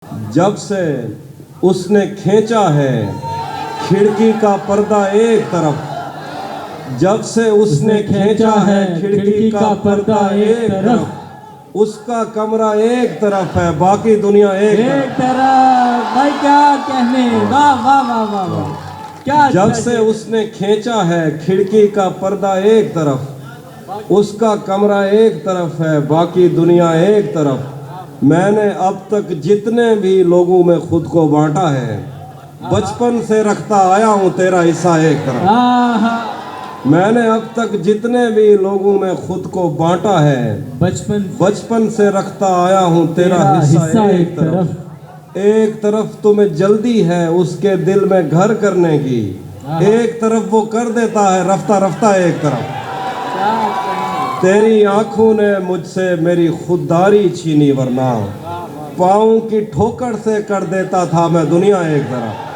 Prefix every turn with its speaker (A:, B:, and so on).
A: जब से उसने खींचा है खिड़की का पर्दा एक तरफ, जब से उसने खींचा है खिड़की का पर्दा एक तरफ, उसका कमरा एक तरफ है, बाकी दुनिया एक
B: तरफ। भाई क्या कहने, वाह वाह वाह वाह वाह, क्या।
A: जब से उसने खींचा है खिड़की का पर्दा एक तरफ, उसका कमरा एक तरफ है, बाकी दुनिया एक तरफ। मैंने अब तक जितने भी लोगों में खुद को बांटा है, बचपन से रखता आया हूँ तेरा हिस्सा एक तरफ। मैंने अब तक जितने भी लोगों में खुद को बांटा है, बचपन से रखता आया हूँ तेरा हिस्सा एक तरफ। एक तरफ तुम्हें जल्दी है उसके दिल में घर करने की, एक तरफ वो कर देता है रफ्ता रफ्ता एक तरफ। तेरी आंखों ने मुझसे मेरी खुददारी छीनी, वरना पाँव की ठोकर से कर देता था मैं दुनिया एक तरफ।